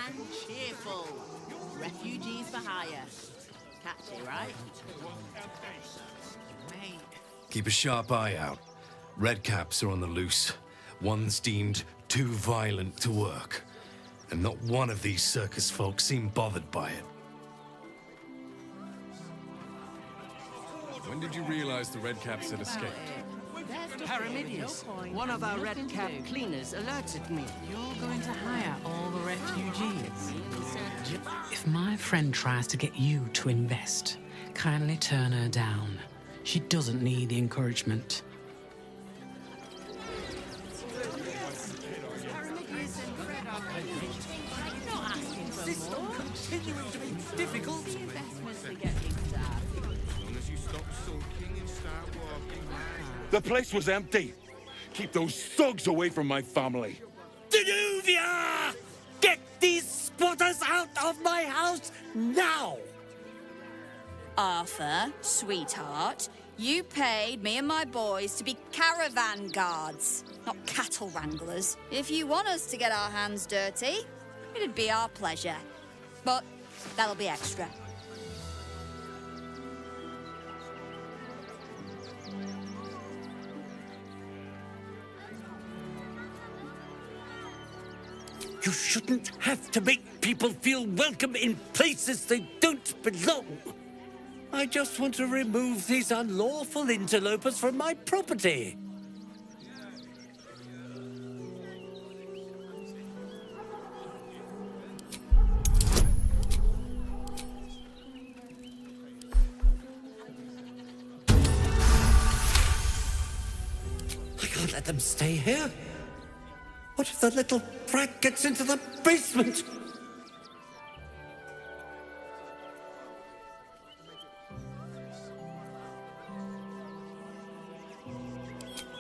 and cheerful. Refugees for hire. Catchy, right? Mate. Keep a sharp eye out. Redcaps are on the loose. One's deemed too violent to work. And not one of these circus folk seem bothered by it. When did you realize the Redcaps had escaped? Paramidius, one of our Red Cap cleaners, alerted me. You're going to hire all the refugees? If my friend tries to get you to invest, kindly turn her down. She doesn't need the encouragement. Insist on continuing to be difficult. The place was empty. Keep those thugs away from my family. Danuvia! Get these squatters out of my house now! Arthur, sweetheart, you paid me and my boys to be caravan guards, not cattle wranglers. If you want us to get our hands dirty, it'd be our pleasure. But that'll be extra. You shouldn't have to make people feel welcome in places they don't belong. I just want to remove these unlawful interlopers from my property. I can't let them stay here. What if the little brat gets into the basement?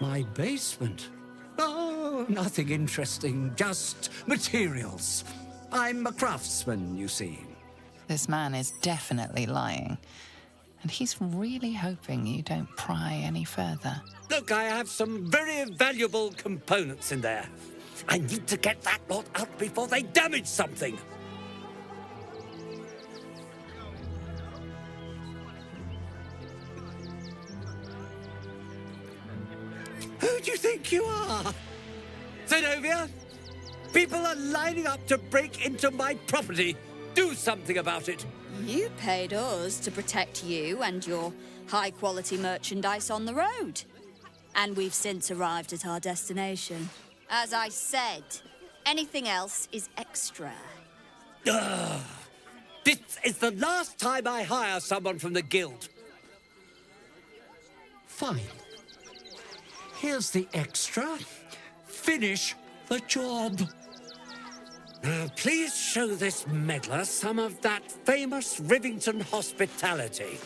My basement? Oh, nothing interesting, just materials. I'm a craftsman, you see. This man is definitely lying. And he's really hoping you don't pry any further. Look, I have some very valuable components in there. I need to get that lot out before they damage something. Who do you think you are? Zenobia? People are lining up to break into my property. Do something about it. You paid us to protect you and your high-quality merchandise on the road. And we've since arrived at our destination. As I said, anything else is extra. This is the last time I hire someone from the guild. Fine. Here's the extra. Finish the job. Now, please show this meddler some of that famous Rivington hospitality.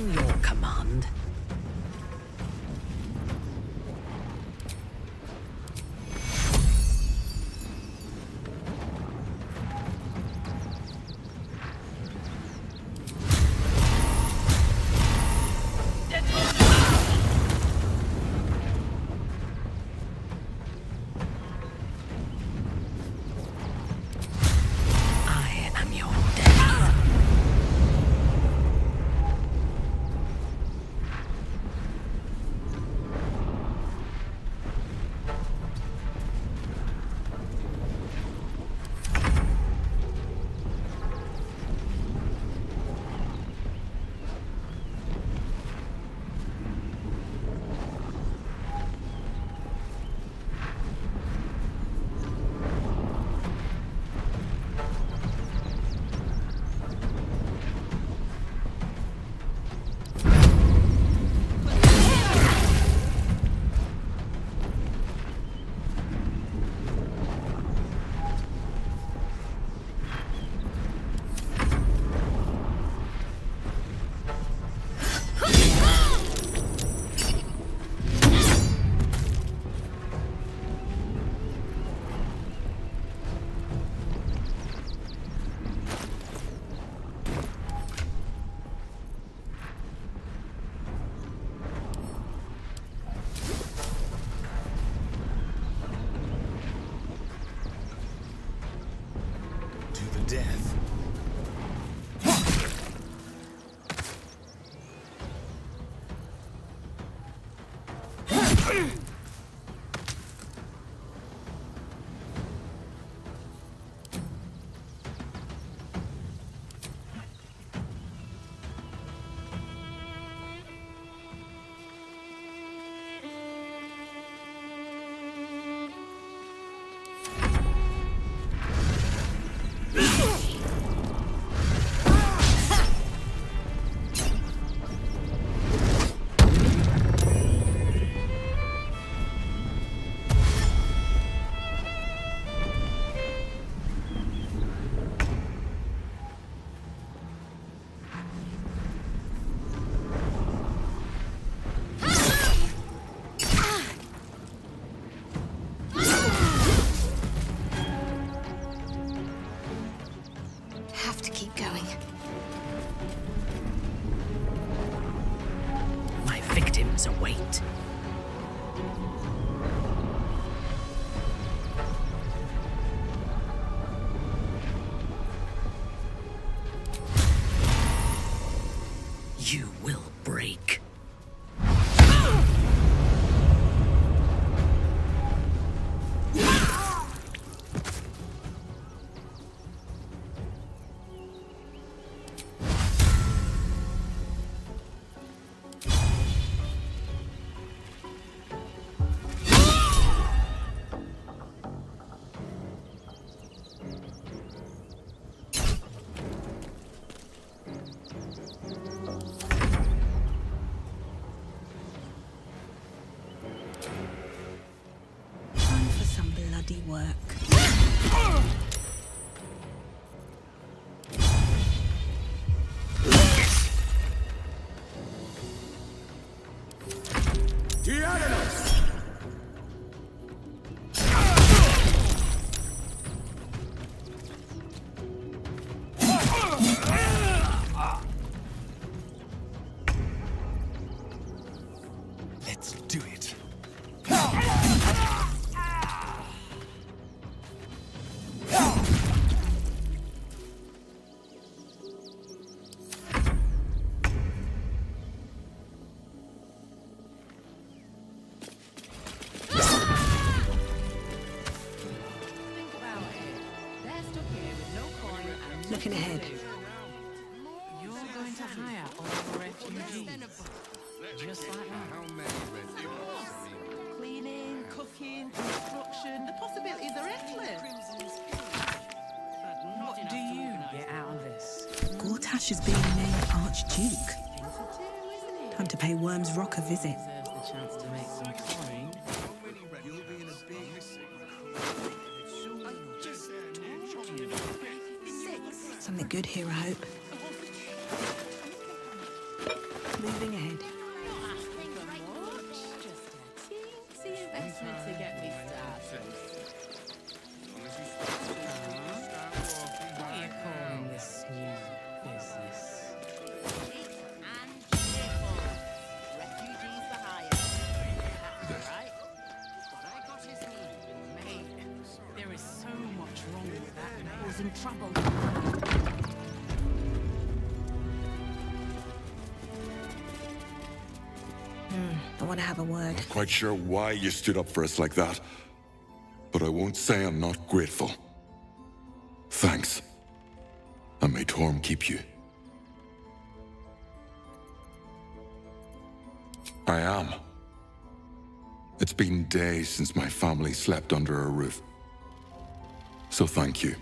on your command. I am your death. To the death. Have to keep going. My victims await. You will break. Time for some bloody work. Let's do it. Think about it. They're stuck here with no coin and Looking ahead. you're going to hire all the refugees. Just like that. Cleaning, cooking, construction. The possibilities are endless. What do you get out of this? Gortash is being named Archduke. Time to pay Worm's Rock a visit. Deserves the chance to make some coin. Something good here, I hope. moving ahead. Investment to get me started. What are you calling this new business? Refugees for hire. Right? But I got his name. Mate, there is so much wrong with that man. Was in trouble. I want to have a word. Quite sure why you stood up for us like that. But I won't say I'm not grateful. Thanks. And may Torm keep you. I am. It's been days since my family slept under a roof. So thank you.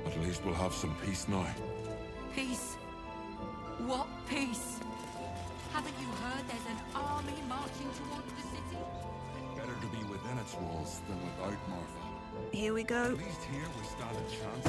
At least we'll have some peace now. Peace? What peace? Haven't you heard there's an army marching towards the city? Better to be within its walls than without, Martha. Here we go. At least here we stand a chance.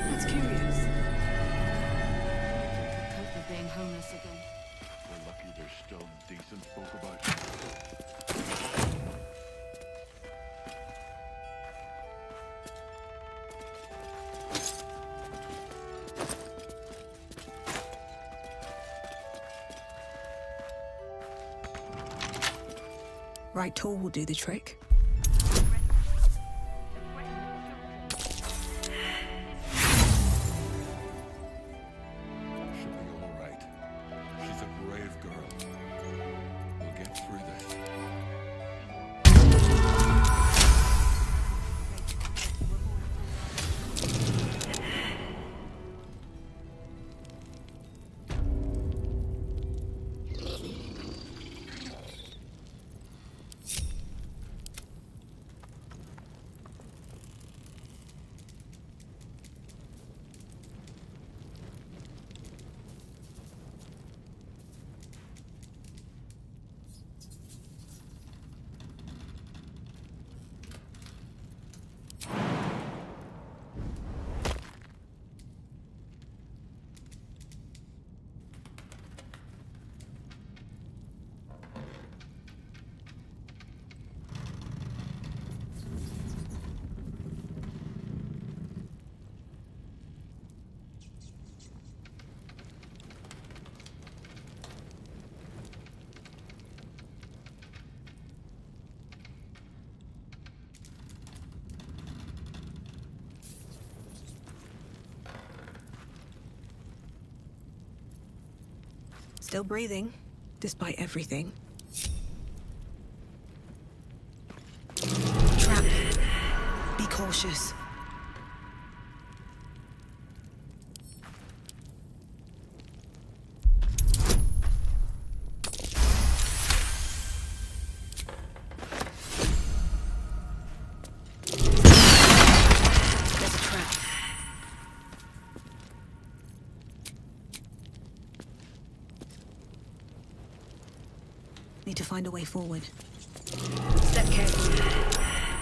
That's curious. Cope with being homeless again. We're lucky there's still decent folk about. Right tool will do the trick. She'll be all right. She's a brave girl. We'll get through this. Still breathing, despite everything. Trap. Be cautious. There's a trap. Need to find a way forward. Step carefully.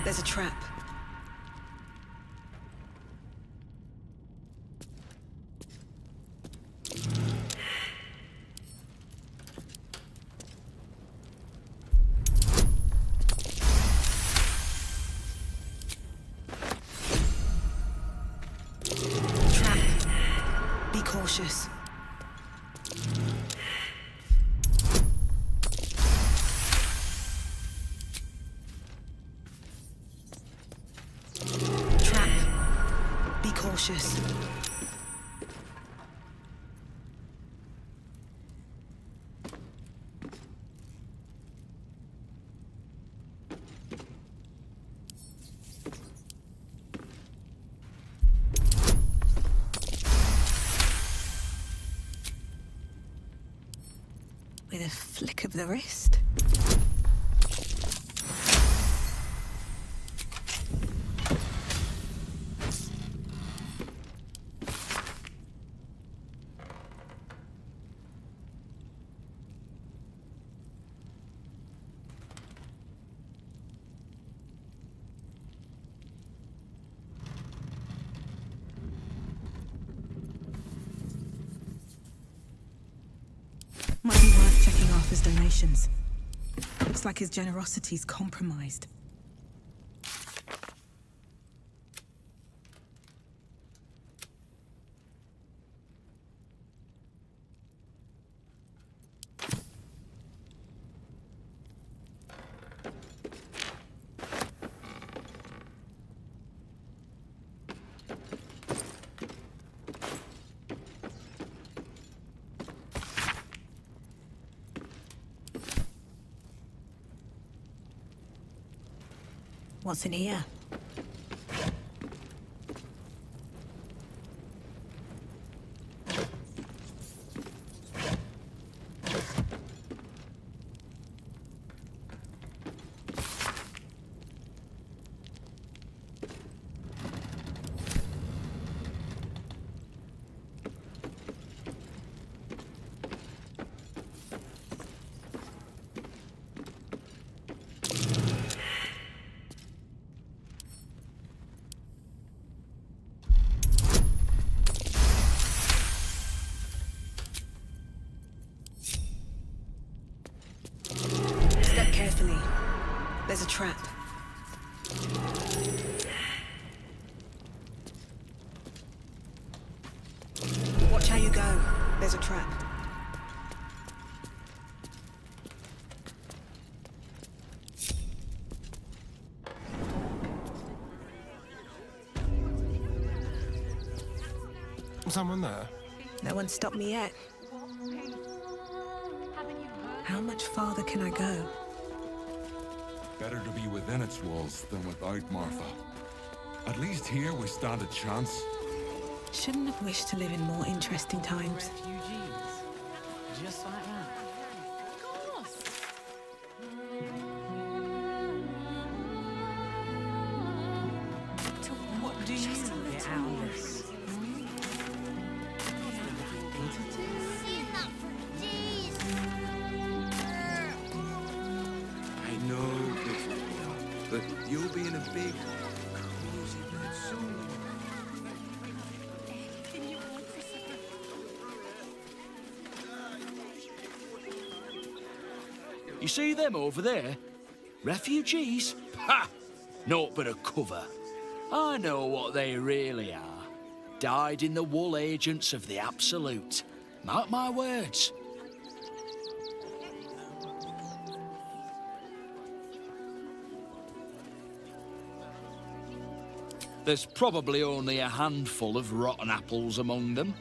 There's a trap. Trap. Be cautious. Cautious. With a flick of the wrist. Might be worth checking Arthur's donations. Looks like his generosity's compromised. What's in here? There's a trap. Watch how you go. There's a trap. Someone there? No one stopped me yet. How much farther can I go? Better to be within its walls than without, Martha. At least here we stand a chance. Shouldn't have wished to live in more interesting times. Refugees. Just like that. What do you get out of this? I know, but you'll be in a big, cozy bed soon. You see them over there? Refugees? Ha! Naught but a cover. I know what they really are. Dyed-in-the-wool agents of the Absolute. Mark my words. There's probably only a handful of rotten apples among them.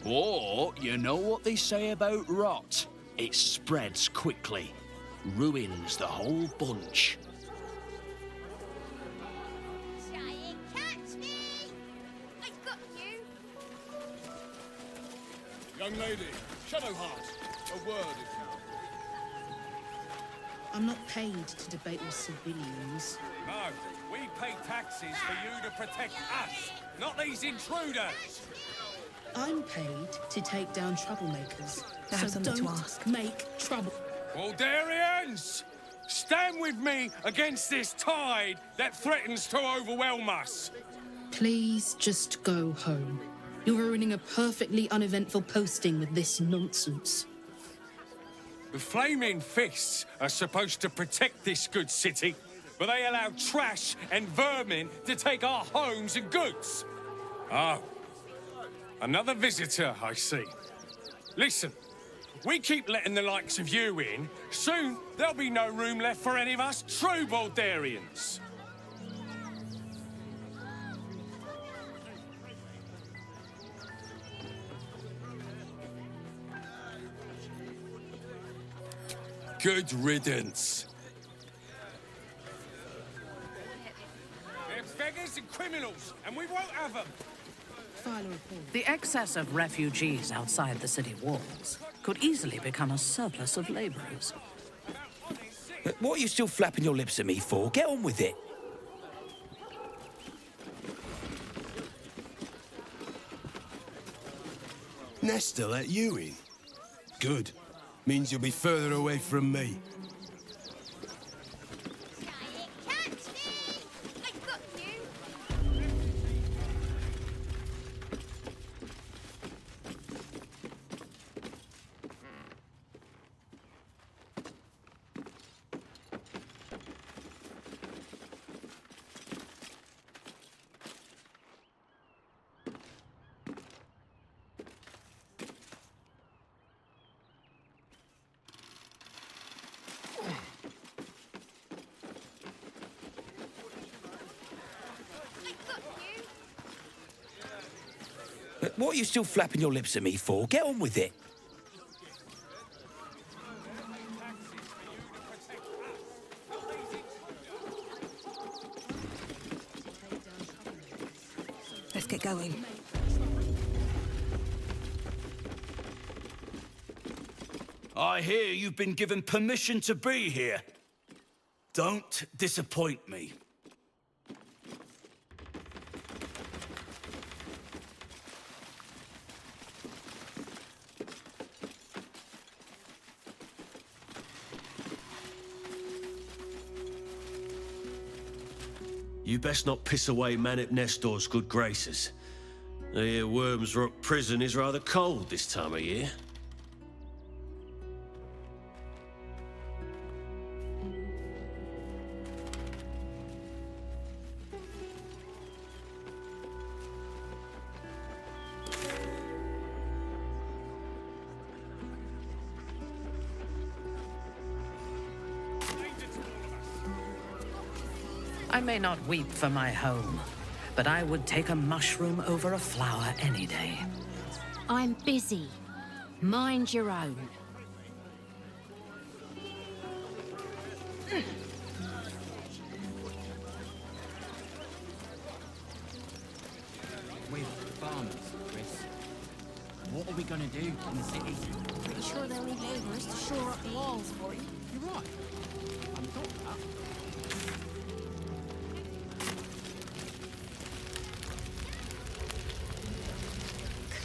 Or, you know what they say about rot? It spreads quickly. Ruins the whole bunch. Young lady, Shadowheart, a word if you... I'm not paid to debate with civilians. No, we pay taxes for you to protect us, not these intruders. I'm paid to take down troublemakers. I have something to don't ask. make trouble. Waldarians! Stand with me against this tide that threatens to overwhelm us. Please just go home. You're ruining a perfectly uneventful posting with this nonsense. The Flaming Fists are supposed to protect this good city, but they allow trash and vermin to take our homes and goods. Oh, another visitor, I see. Listen, we keep letting the likes of you in, soon there'll be no room left for any of us true Baldurians. Good riddance. They're beggars and criminals, and we won't have them. File a report. The excess of refugees outside the city walls could easily become a surplus of laborers. What are you still flapping your lips at me for? Get on with it. Nesta let you in? Good. Means you'll be further away from me. what are you still flapping your lips at me for? Get on with it. Let's get going. I hear you've been given permission to be here. Don't disappoint me. You best not piss away Manip Nestor's good graces. I hear Worms Rock Prison is rather cold this time of year. I may not weep for my home, but I would take a mushroom over a flower any day. I'm busy. Mind your own. We're farmers, Chris. What are we gonna do in the city? Pretty sure they'll need laborers to shore up the walls for you. You're right. I'm thought that.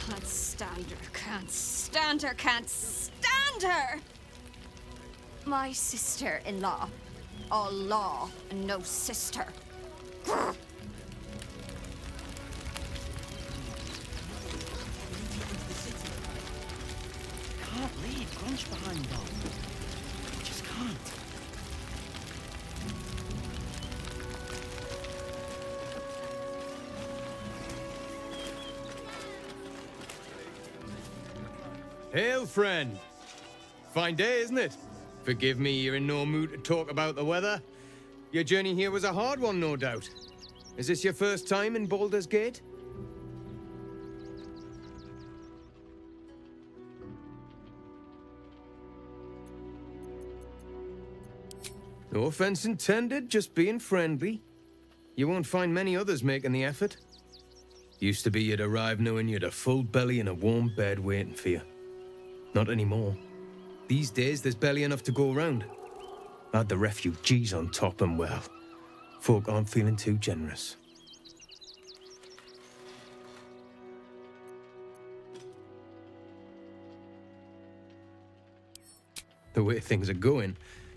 Can't stand her, can't stand her, can't stand her! My sister-in-law. All law and no sister. Grr. Can't leave Grunch behind though. Just can't. Hail, friend. Fine day, isn't it? Forgive me, you're in no mood to talk about the weather. Your journey here was a hard one, no doubt. Is this your first time in Baldur's Gate? No offense intended, just being friendly. You won't find many others making the effort. Used to be you'd arrive knowing you'd a full belly and a warm bed waiting for you. Not anymore. These days, there's barely enough to go around. Add the refugees on top and, well, folk aren't feeling too generous. The way things are going,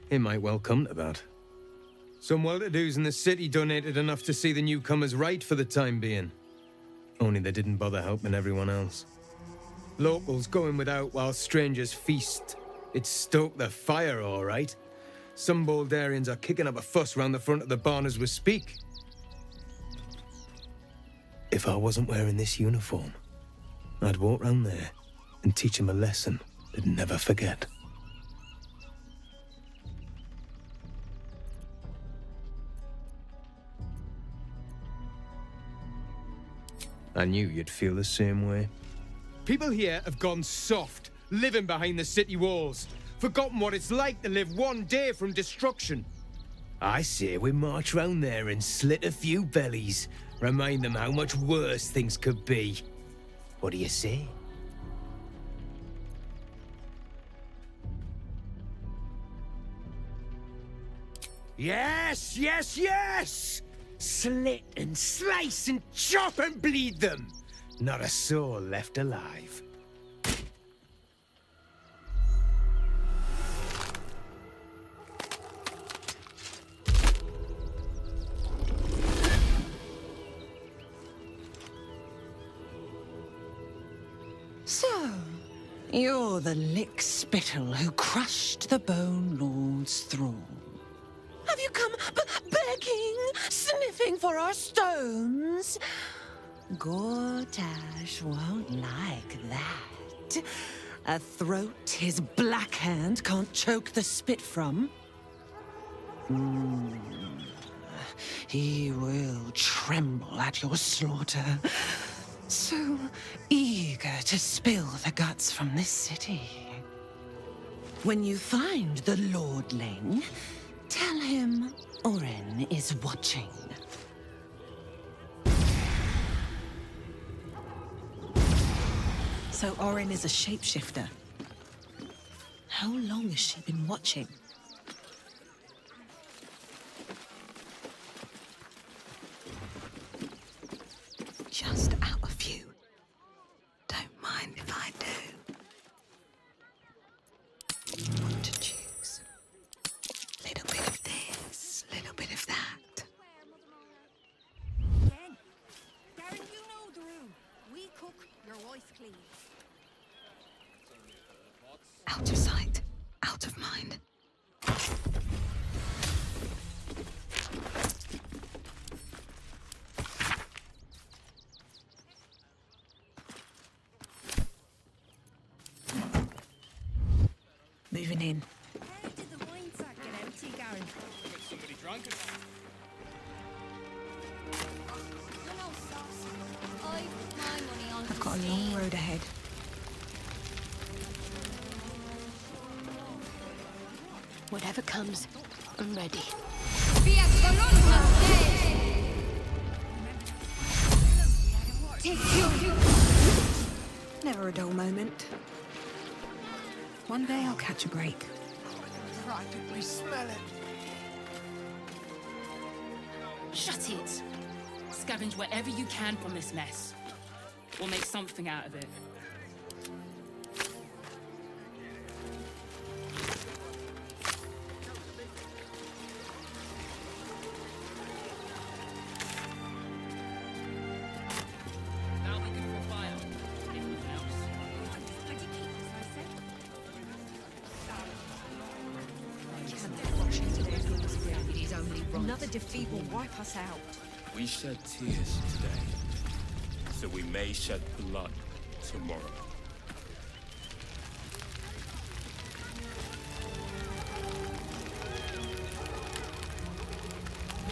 it might well come to that. Some well-to-dos in the city donated enough to see the newcomers right for the time being. Only they didn't bother helping everyone else. Locals going without while strangers feast. It stoked the fire, all right. Some Baldurians are kicking up a fuss round the front of the barn as we speak. If I wasn't wearing this uniform, I'd walk round there and teach them a lesson they'd never forget. I knew you'd feel the same way. People here have gone soft, living behind the city walls, forgotten what it's like to live one day from destruction. I say we march round there and slit a few bellies, remind them how much worse things could be. What do you say? Yes, yes, yes! Slit and slice and chop and bleed them. Not a soul left alive. So, you're the lick-spittle who crushed the Bone Lord's thrall. Have you come begging, sniffing for our stones? Gortash won't like that. A throat his black hand can't choke the spit from. He will tremble at your slaughter. So eager to spill the guts from this city. When you find the Lordling, tell him Orin is watching. So Orin is a shapeshifter. How long has she been watching? Just out of view. Don't mind if I do. What to choose? Little bit of this, little bit of that. Again. Darren, you know the room. We cook, your wife clean. Out of sight, out of mind. Moving in. How did the wine sack get empty, Garen? Get somebody drunk and... You know, Sauce, I put my money on I've got a long road ahead. Whatever comes, I'm ready. Never a dull moment. One day I'll catch a break. Practically smell it. Shut it! Scavenge wherever you can from this mess. We'll make something out of it. That'll be good for a fire, if nothing else. It is only right. Another defeat will wipe us out. We shed tears today, so we may shed blood tomorrow.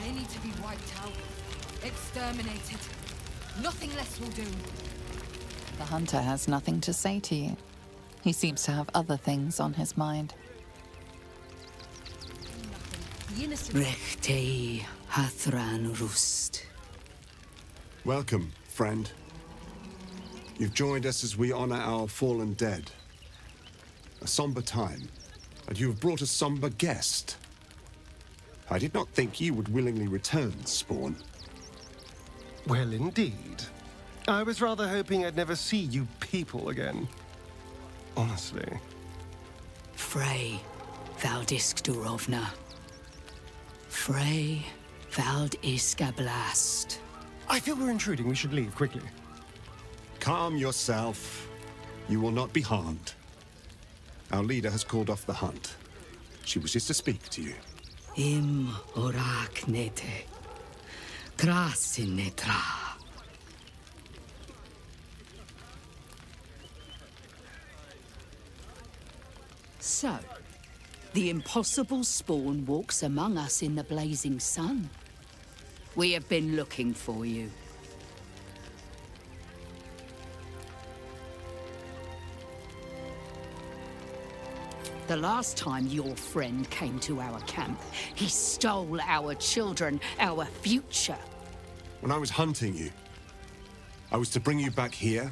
They need to be wiped out. Exterminated. Nothing less will do. The hunter has nothing to say to you. He seems to have other things on his mind. Rechtei Hathran Rust. Welcome, friend. You've joined us as we honor our fallen dead. A somber time, and you have brought a somber guest. I did not think you would willingly return, Spawn. Well, indeed. I was rather hoping I'd never see you people again. Honestly. Frey Valdisk Durovna. Frey Valdiska Blast. I feel we're intruding. We should leave quickly. Calm yourself. You will not be harmed. Our leader has called off the hunt. She wishes to speak to you. Im orak nete. Krasin netra. So, the impossible Spawn walks among us in the blazing sun. We have been looking for you. The last time your friend came to our camp, he stole our children, our future. When I was hunting you, I was to bring you back here,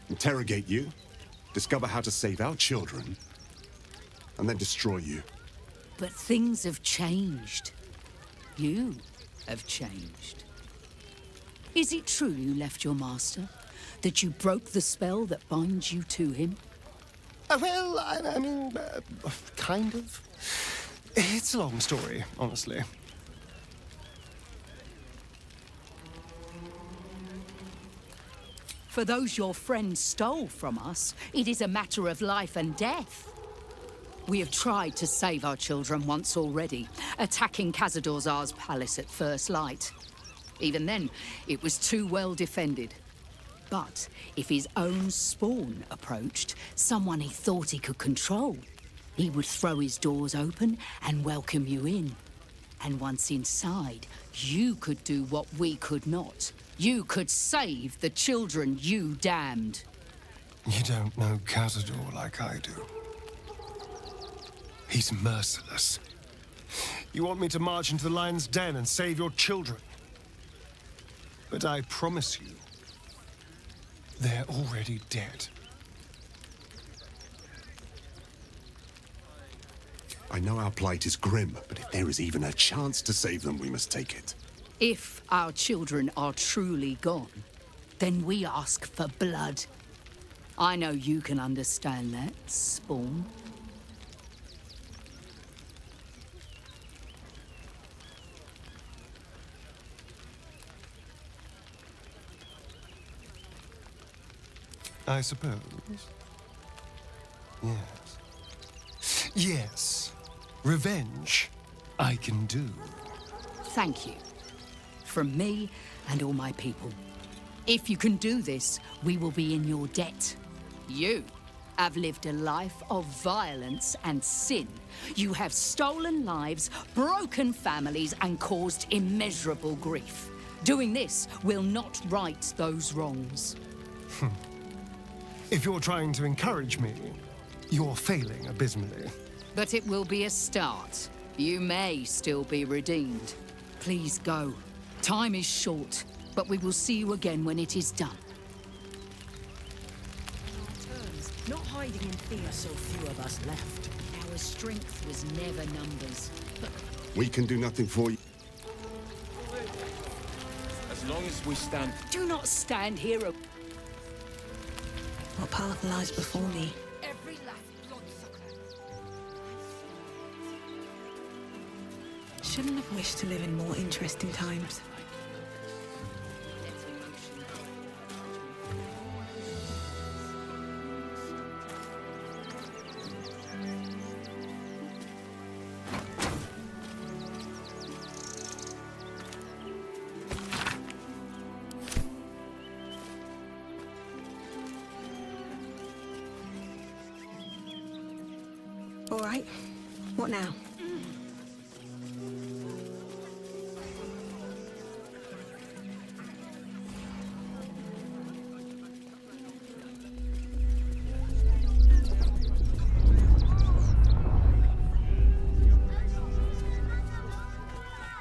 interrogate you, discover how to save our children, and then destroy you. But things have changed. You have changed. Is it true you left your master? That you broke the spell that binds you to him? Well, I mean, kind of. It's a long story, honestly. For those your friend stole from us, it is a matter of life and death. We have tried to save our children once already, attacking Khazad-dûr's palace at first light. Even then, it was too well defended. But if his own spawn approached, someone he thought he could control, he would throw his doors open and welcome you in. And once inside, you could do what we could not. You could save the children you damned. You don't know Cazador like I do. He's merciless. You want me to march into the lion's den and save your children? But I promise you, they're already dead. I know our plight is grim, but if there is even a chance to save them, we must take it. If our children are truly gone, then we ask for blood. I know you can understand that, Spawn. I suppose. Yes. Yes. Revenge, I can do. Thank you. From me and all my people. If you can do this, we will be in your debt. You have lived a life of violence and sin. You have stolen lives, broken families, and caused immeasurable grief. Doing this will not right those wrongs. If you're trying to encourage me, you're failing abysmally. But it will be a start. You may still be redeemed. Please go. Time is short, but we will see you again when it is done. Not hiding in fear. So few of us left. Our strength was never numbers. We can do nothing for you. As long as we stand... Do not stand here. What path lies before me? Every last bloodsucker. Shouldn't have wished to live in more interesting times. All right. What now?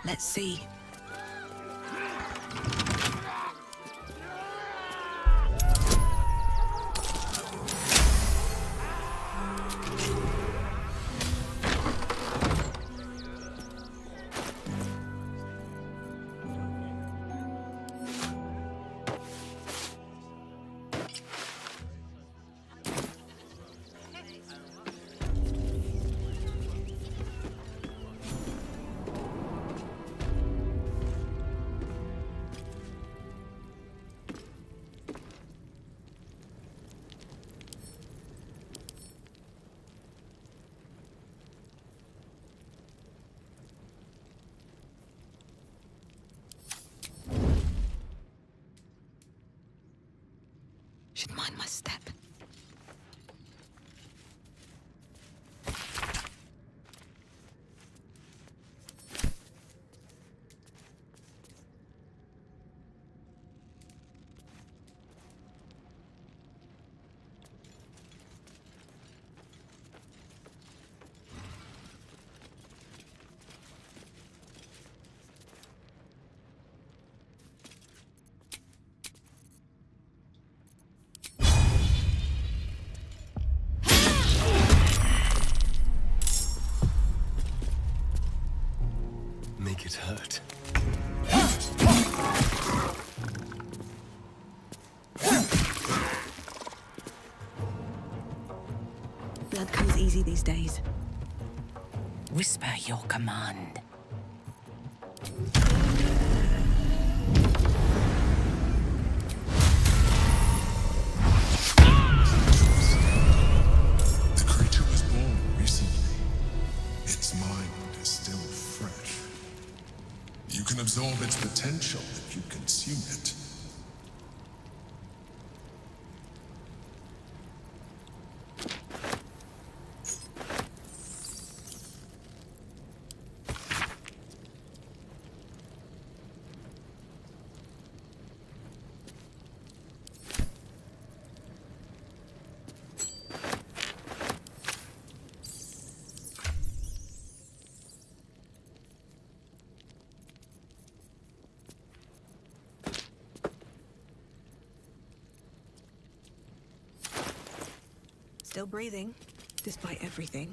Let's see. Should mind my step. Make it hurt. Blood comes easy these days. Whisper your command. The creature was born recently. Its mind is still fresh. You can absorb its potential if you consume it. Still breathing, despite everything.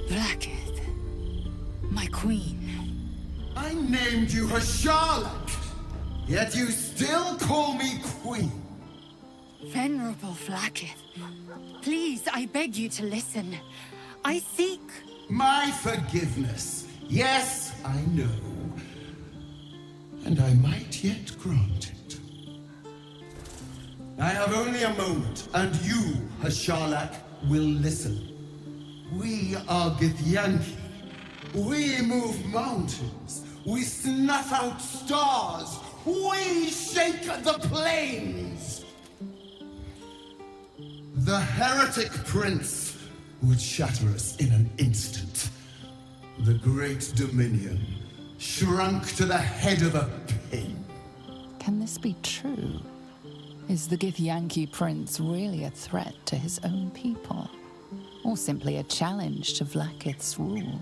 Blacketh, my queen. I named you her Charlotte, yet you still call me queen. Venerable Blacketh, please, I beg you to listen. I seek... My forgiveness. Yes, I know. And I might yet grant it. I have only a moment, and you, Hasharlak, will listen. We are Githyanki. We move mountains. We snuff out stars. We shake the plains. The heretic prince would shatter us in an instant. The great dominion shrunk to the head of a pin. Can this be true? Is the Githyanki prince really a threat to his own people? Or simply a challenge to Vlaakith's rule?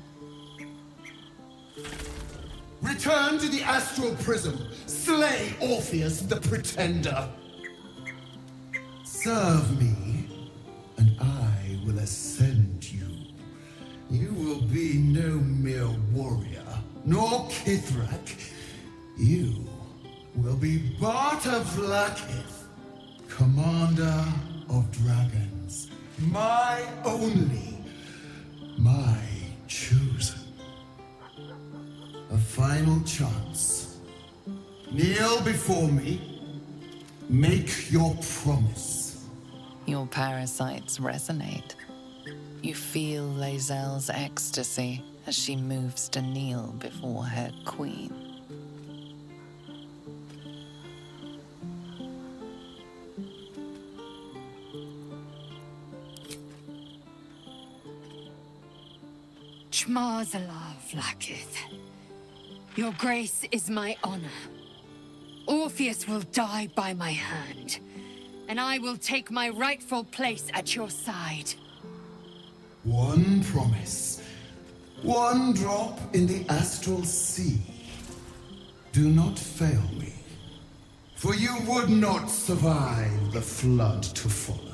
Return to the astral prism. Slay Orpheus the Pretender. Serve me, and I will ascend you. You will be no mere warrior, nor Kithrak. You will be Barta Vlaakith, commander of dragons. My only, my chosen. A final chance. Kneel before me. Make your promise. Your parasites resonate. You feel Lae'zel's ecstasy as she moves to kneel before her queen. Chmarzala, Vlaakith. Your grace is my honor. Orpheus will die by my hand, and I will take my rightful place at your side. One promise. One drop in the astral sea. Do not fail me, for you would not survive the flood to follow.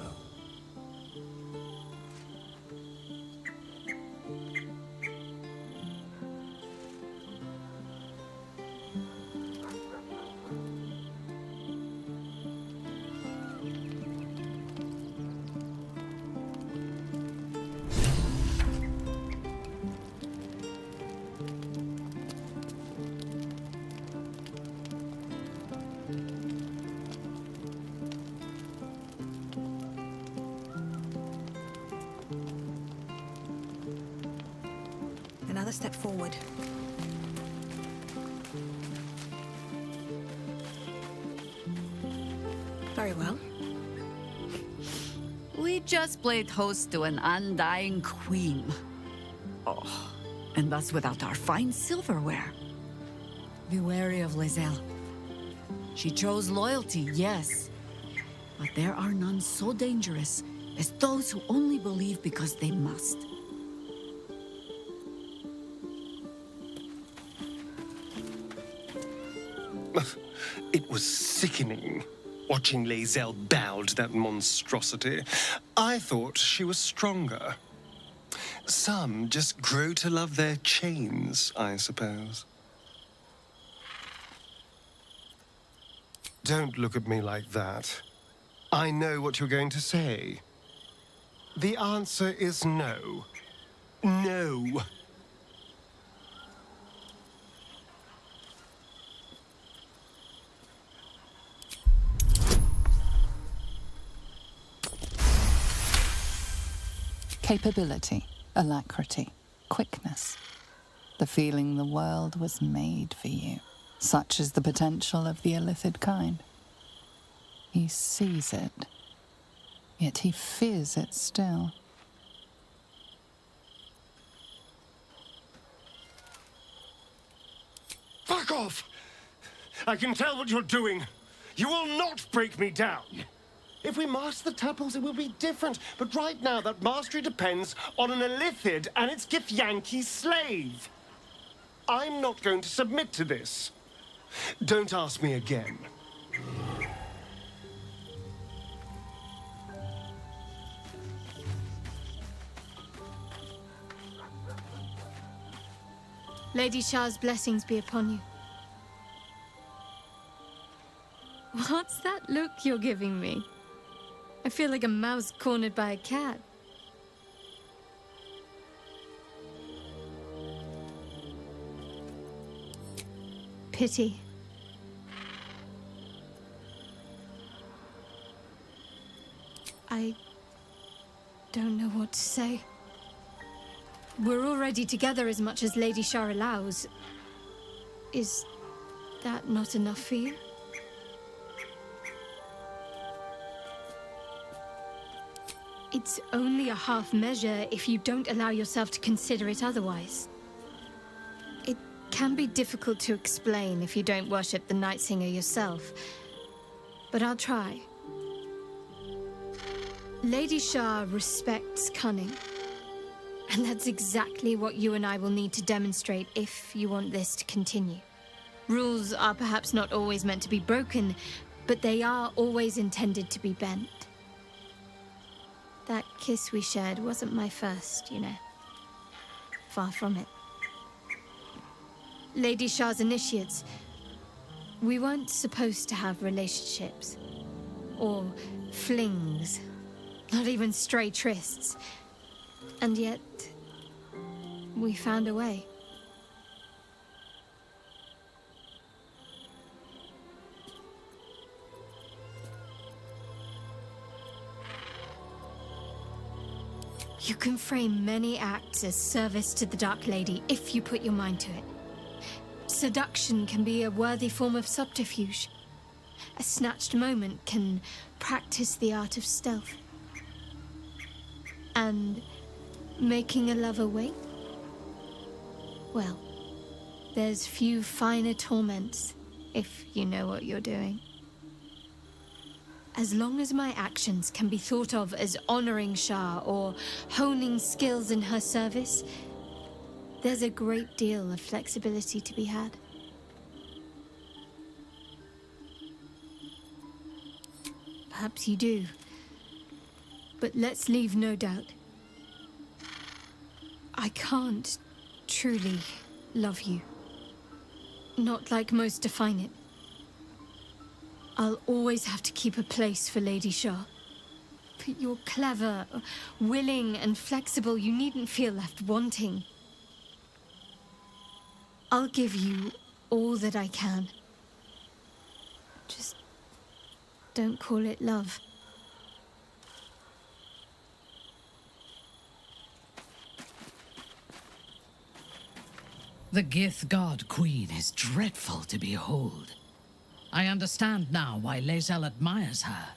Another step forward. Very well. We just played host to an undying queen. Oh, and that's without our fine silverware. Be wary of Lae'zel. She chose loyalty, yes. But there are none so dangerous as those who only believe because they must. It was sickening, watching Lae'zel bow to that monstrosity. I thought she was stronger. Some just grow to love their chains, I suppose. Don't look at me like that. I know what you're going to say. The answer is no. No. Capability, alacrity, quickness. The feeling the world was made for you. Such is the potential of the illithid kind. He sees it, yet he fears it still. Back off! I can tell what you're doing. You will not break me down. If we master the temples, it will be different. But right now, that mastery depends on an Illithid and its Githyanki slave. I'm not going to submit to this. Don't ask me again. Lady Shah's blessings be upon you. What's that look you're giving me? I feel like a mouse cornered by a cat. Pity. I don't know what to say. We're already together as much as Lady Shah allows. Is that not enough for you? It's only a half measure if you don't allow yourself to consider it otherwise. It can be difficult to explain if you don't worship the Night Singer yourself, but I'll try. Lady Shah respects cunning. And that's exactly what you and I will need to demonstrate if you want this to continue. Rules are perhaps not always meant to be broken, but they are always intended to be bent. That kiss we shared wasn't my first, you know. Far from it. Lady Shah's initiates, we weren't supposed to have relationships. Or flings. Not even stray trysts. And yet, we found a way. You can frame many acts as service to the Dark Lady if you put your mind to it. Seduction can be a worthy form of subterfuge. A snatched moment can practice the art of stealth. And making a lover wait? Well, there's few finer torments, if you know what you're doing. As long as my actions can be thought of as honoring Shah or honing skills in her service, there's a great deal of flexibility to be had. Perhaps you do, but let's leave no doubt. I can't truly love you. Not like most define it. I'll always have to keep a place for Lady Shah. But you're clever, willing, and flexible. You needn't feel left wanting. I'll give you all that I can. Just don't call it love. The Gith-God Queen is dreadful to behold. I understand now why Lae'zel admires her.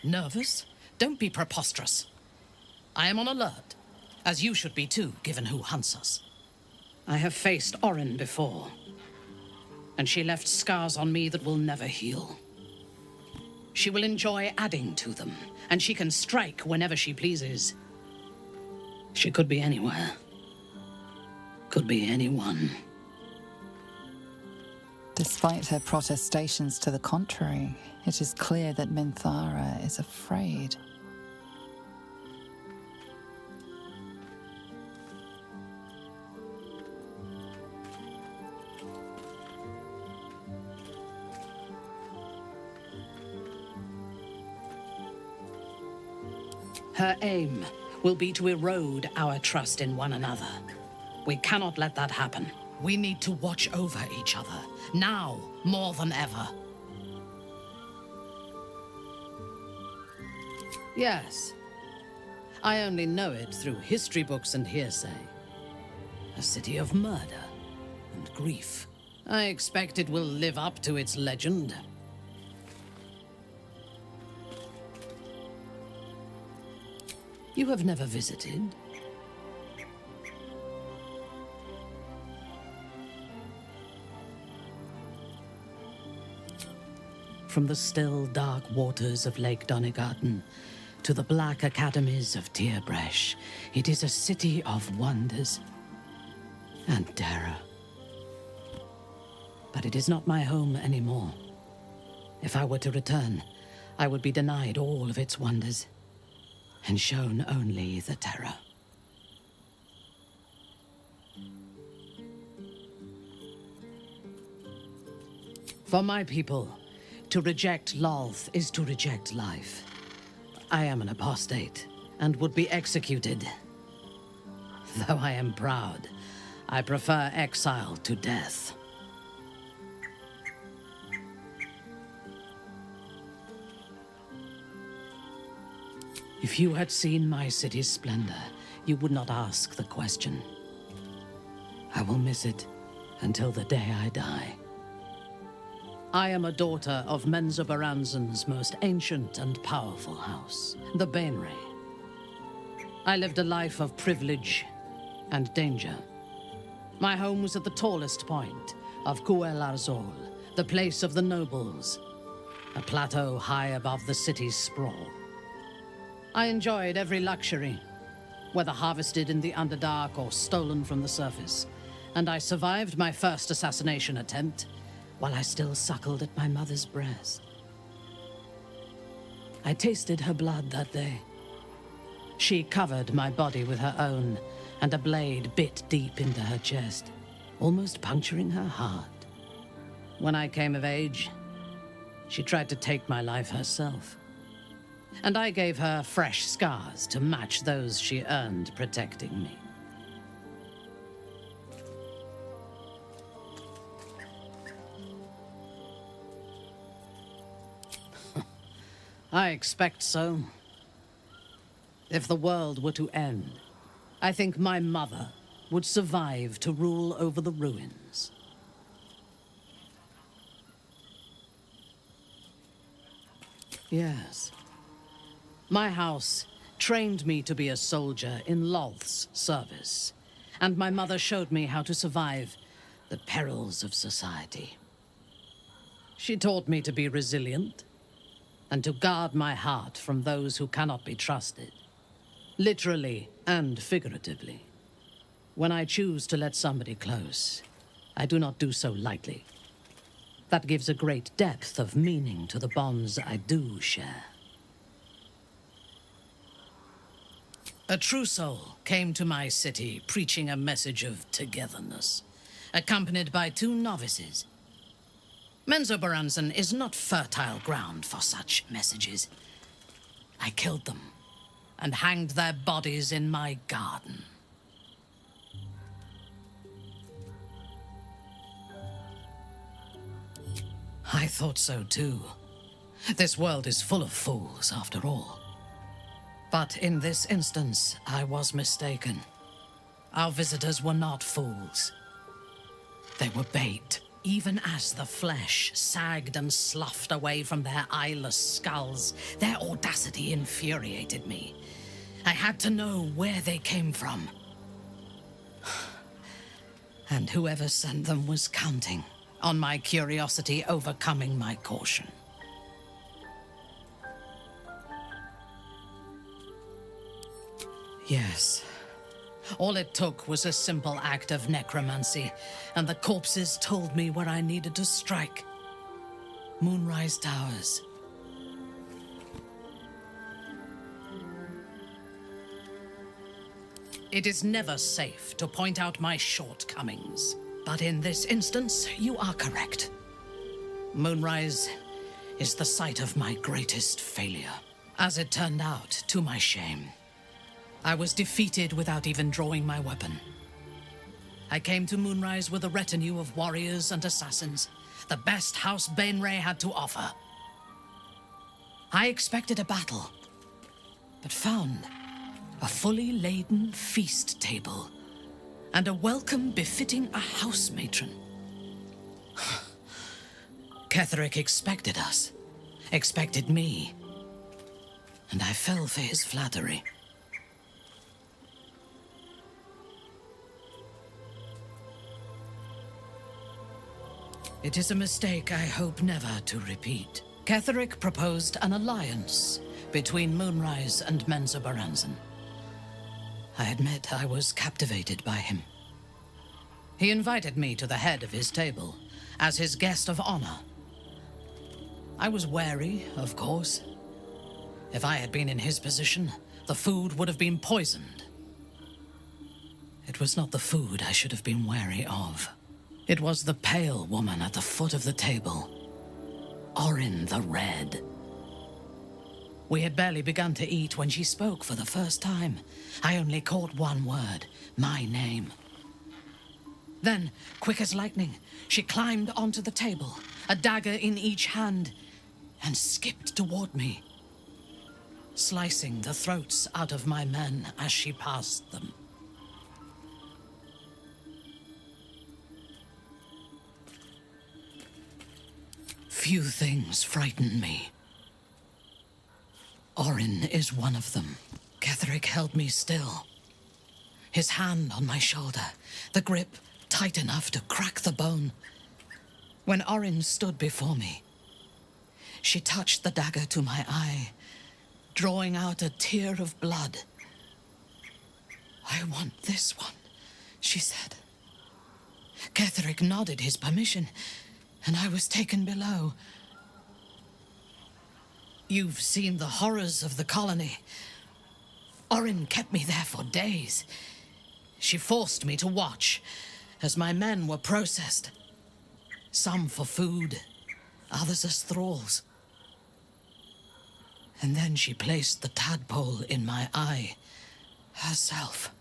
Nervous? Don't be preposterous. I am on alert, as you should be too, given who hunts us. I have faced Orin before, and she left scars on me that will never heal. She will enjoy adding to them, and she can strike whenever she pleases. She could be anywhere. Could be anyone. Despite her protestations to the contrary, it is clear that Minthara is afraid. Her aim will be to erode our trust in one another. We cannot let that happen. We need to watch over each other, now more than ever. Yes. I only know it through history books and hearsay. A city of murder and grief. I expect it will live up to its legend. You have never visited? From the still, dark waters of Lake Donegarten to the black academies of Tierbresh, it is a city of wonders and terror. But it is not my home anymore. If I were to return, I would be denied all of its wonders and shown only the terror. For my people, to reject Lolth is to reject life. I am an apostate and would be executed. Though I am proud, I prefer exile to death. If you had seen my city's splendor, you would not ask the question. I will miss it until the day I die. I am a daughter of Menzoberranzan's most ancient and powerful house, the Bainray. I lived a life of privilege and danger. My home was at the tallest point of Cuel Arzol, the place of the nobles, a plateau high above the city's sprawl. I enjoyed every luxury, whether harvested in the Underdark or stolen from the surface, and I survived my first assassination attempt while I still suckled at my mother's breast. I tasted her blood that day. She covered my body with her own, and a blade bit deep into her chest, almost puncturing her heart. When I came of age, she tried to take my life herself, and I gave her fresh scars to match those she earned protecting me. I expect so. If the world were to end, I think my mother would survive to rule over the ruins. Yes. My house trained me to be a soldier in Lolth's service, and my mother showed me how to survive the perils of society. She taught me to be resilient, and to guard my heart from those who cannot be trusted, literally and figuratively. When I choose to let somebody close, I do not do so lightly. That gives a great depth of meaning to the bonds I do share. A true soul came to my city preaching a message of togetherness, accompanied by 2 novices. Menzoberranzan is not fertile ground for such messages. I killed them and hanged their bodies in my garden. I thought so too. This world is full of fools, after all. But in this instance, I was mistaken. Our visitors were not fools. They were bait. Even as the flesh sagged and sloughed away from their eyeless skulls, their audacity infuriated me. I had to know where they came from. And whoever sent them was counting on my curiosity overcoming my caution. Yes. All it took was a simple act of necromancy, and the corpses told me where I needed to strike. Moonrise Towers. It is never safe to point out my shortcomings, but in this instance, you are correct. Moonrise is the site of my greatest failure. As it turned out, to my shame, I was defeated without even drawing my weapon. I came to Moonrise with a retinue of warriors and assassins, the best House Bainray had to offer. I expected a battle, but found a fully laden feast table and a welcome befitting a house matron. Ketheric expected us, expected me, and I fell for his flattery. It is a mistake I hope never to repeat. Ketheric proposed an alliance between Moonrise and Menza Baranzan. I admit I was captivated by him. He invited me to the head of his table as his guest of honor. I was wary, of course. If I had been in his position, the food would have been poisoned. It was not the food I should have been wary of. It was the pale woman at the foot of the table, Orin the Red. We had barely begun to eat when she spoke for the first time. I only caught one word, my name. Then, quick as lightning, she climbed onto the table, a dagger in each hand, and skipped toward me, slicing the throats out of my men as she passed them. Few things frighten me. Orin is one of them. Ketheric held me still, his hand on my shoulder, the grip tight enough to crack the bone. When Orin stood before me, she touched the dagger to my eye, drawing out a tear of blood. "I want this one," she said. Ketheric nodded his permission, and I was taken below. You've seen the horrors of the colony. Orin kept me there for days. She forced me to watch as my men were processed. Some for food, others as thralls. And then she placed the tadpole in my eye herself.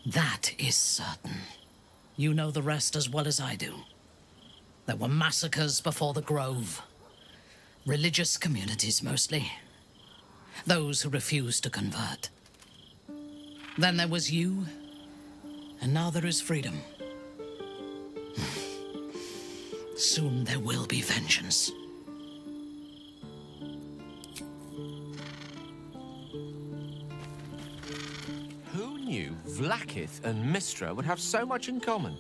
That is certain. You know the rest as well as I do. There were massacres before the Grove. Religious communities, mostly. Those who refused to convert. Then there was you, and now there is freedom. Soon there will be vengeance. Who knew Vlaakith and Mystra would have so much in common?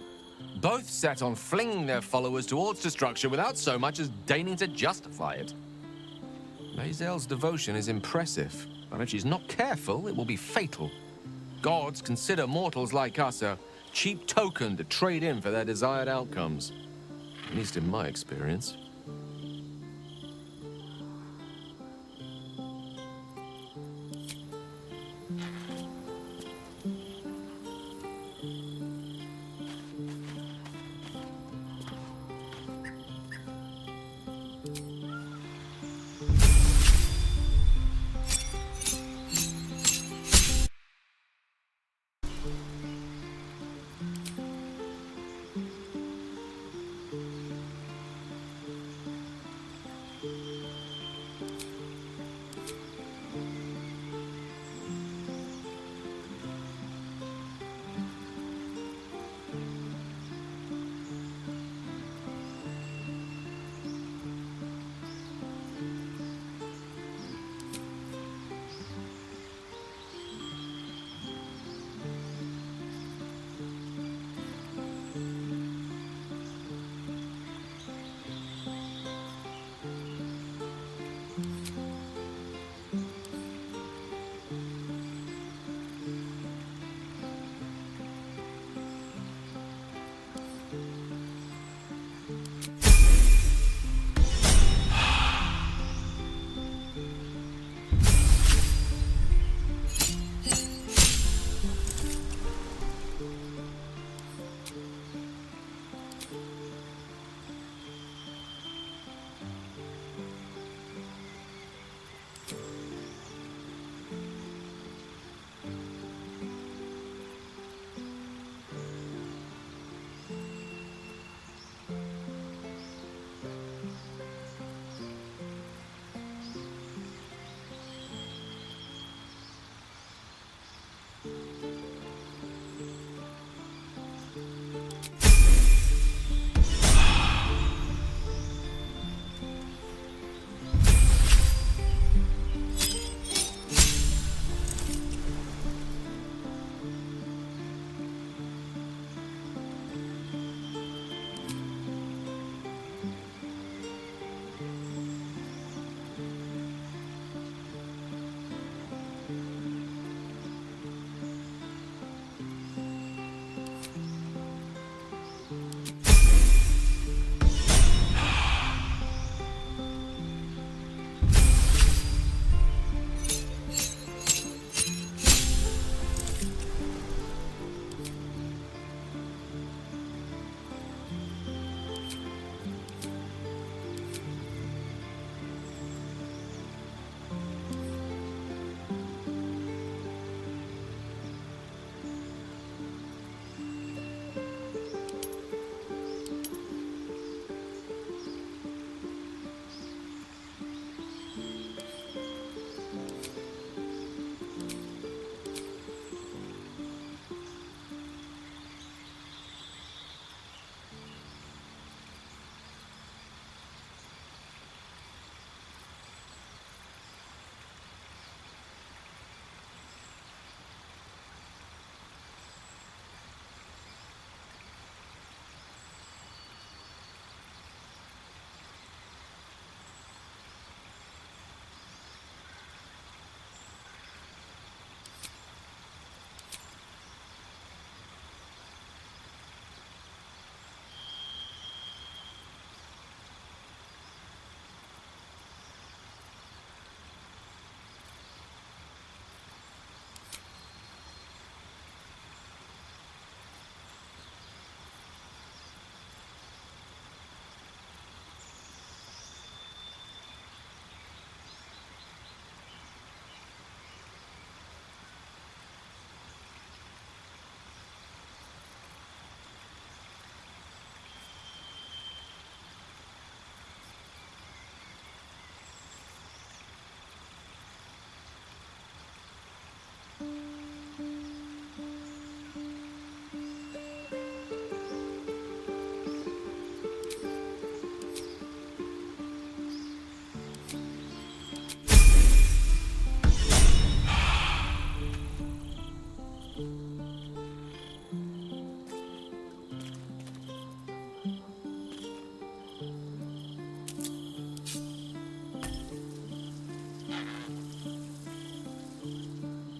Both set on flinging their followers towards destruction without so much as deigning to justify it. Lae'zel's devotion is impressive, but if she's not careful, it will be fatal. Gods consider mortals like us a cheap token to trade in for their desired outcomes. At least in my experience.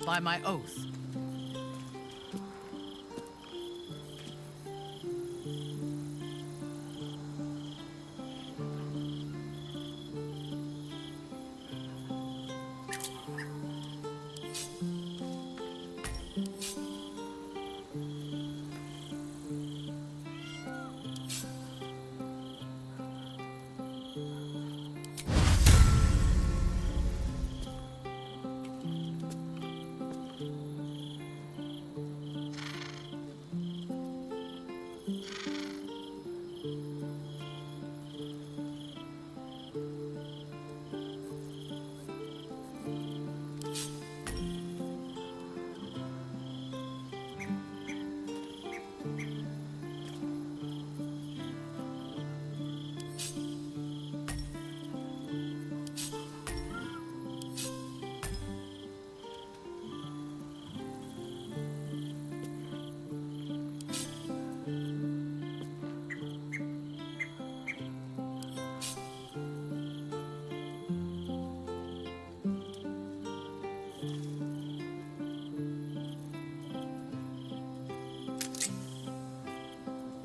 By my oath.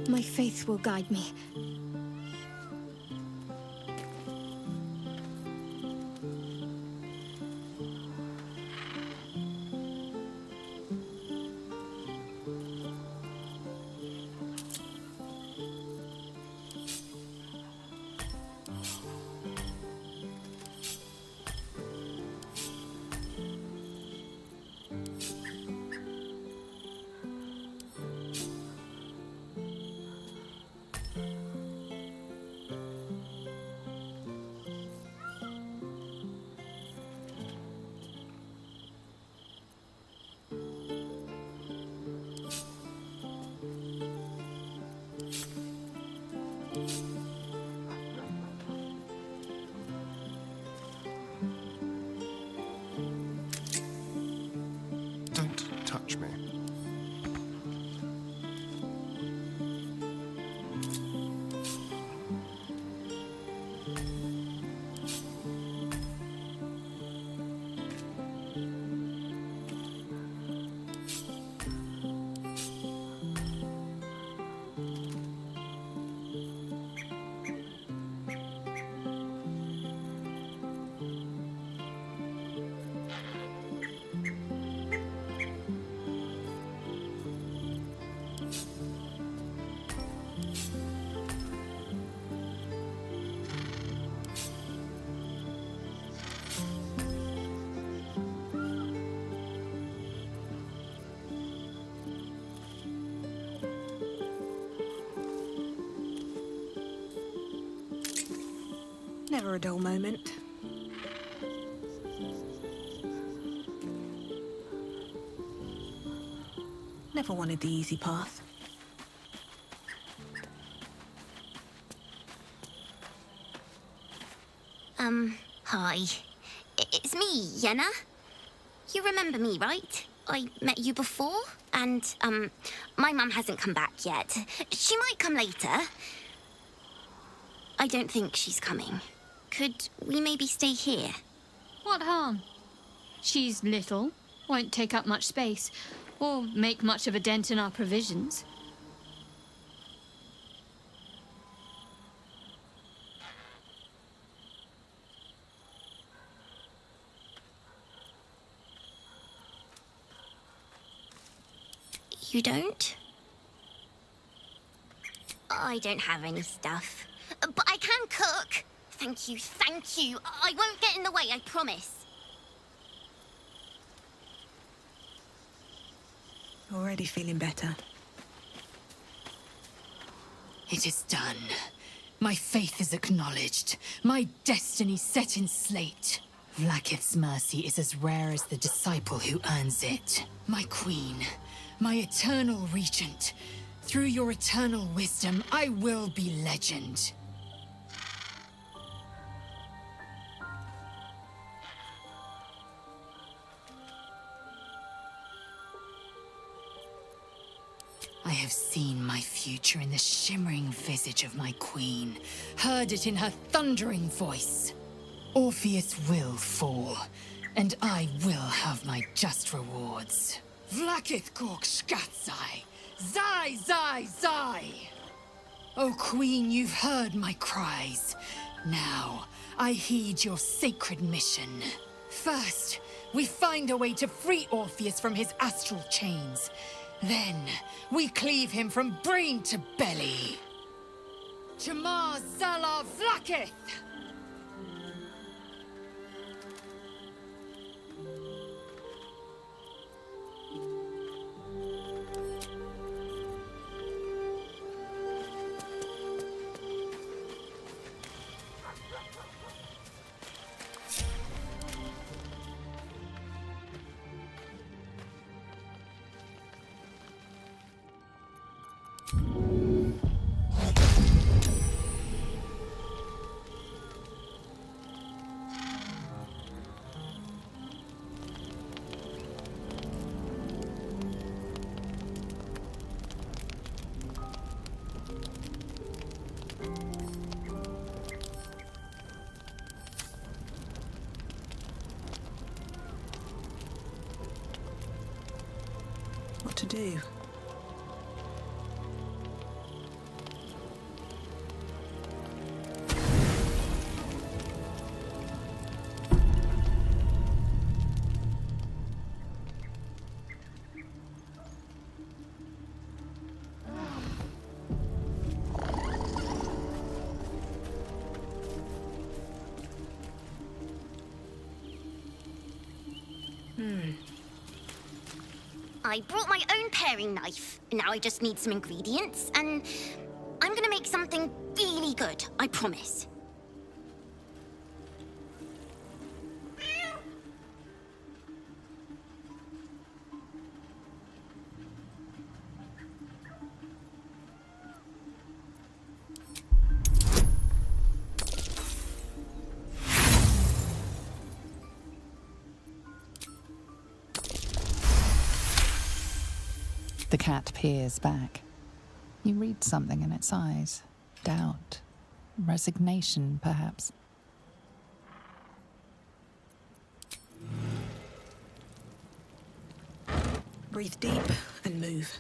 My faith will guide me. Don't touch me. Never a dull moment. Never wanted the easy path. Hi. It's me, Yenna. You remember me, right? I met you before, and, my mum hasn't come back yet. She might come later. I don't think she's coming. Could we maybe stay here? What harm? She's little, won't take up much space, or make much of a dent in our provisions. You don't? I don't have any stuff. But I can cook! Thank you, thank you. I won't get in the way, I promise. Already feeling better. It is done. My faith is acknowledged. My destiny set in slate. Vlaakith's mercy is as rare as the disciple who earns it. My queen, my eternal regent, through your eternal wisdom, I will be legend. I have seen my future in the shimmering visage of my queen, heard it in her thundering voice. Orpheus will fall, and I will have my just rewards. Vlaakith Kork Skatzai! Zai, Zai, Zai! O Queen, you've heard my cries. Now, I heed your sacred mission. First, we find a way to free Orpheus from his astral chains. Then, we cleave him from brain to belly. Jamar Zala Vlaakith! What to do? I brought my own paring knife. Now I just need some ingredients, and I'm gonna make something really good, I promise. The cat peers back. You read something in its eyes. Doubt. Resignation, perhaps. Breathe deep and move.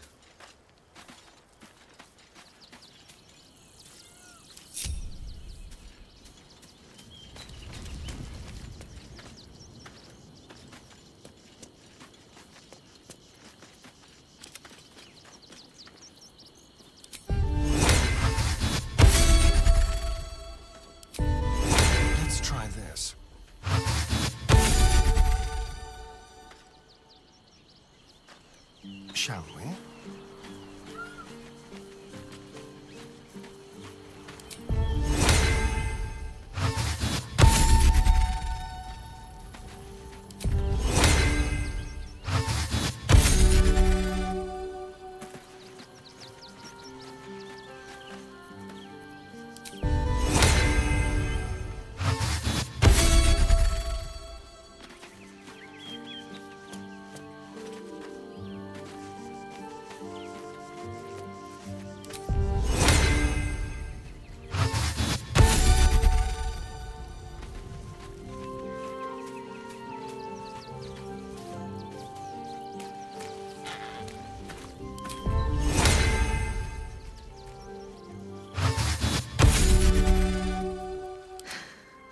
Let's try this. Shall we?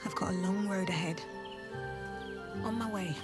I've got a long road ahead. On my way.